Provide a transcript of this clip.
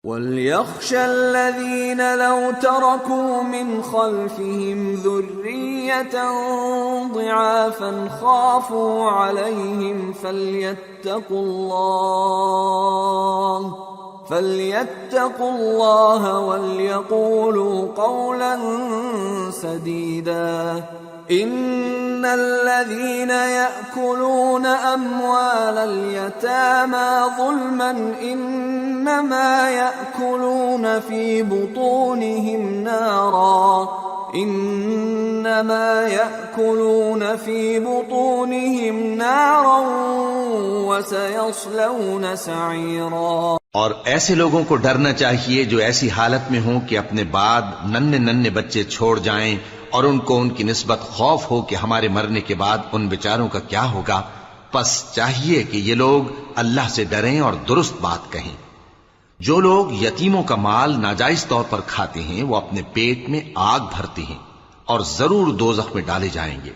वल्यख्शा अल्लज़ीना लौ तरकू मिन खल्फिहिम ज़ुर्रियतन ज़िआफ़न ख़ाफ़ू अलैहिम फल्यत्तक़ुल्लाह वल्यक़ूलू क़ौलन सदीदा इन्नल्लज़ीन यअकुलून अम्वालल यतामा ज़ुल्मन इन्नमा यअकुलून फ़ी बुतूनिहिम नारा वसयस्लौन सईरा। और ऐसे लोगों को डरना चाहिए जो ऐसी हालत में हों कि अपने बाद नन्हे नन्हे बच्चे छोड़ जाएं और उनको उनकी निस्बत खौफ हो कि हमारे मरने के बाद उन बेचारों का क्या होगा। बस चाहिए कि ये लोग अल्लाह से डरें और दुरुस्त बात कहें। जो लोग यतीमों का माल नाजायज तौर पर खाते हैं वो अपने पेट में आग भरते हैं और जरूर दोज़ख में डाले जाएंगे।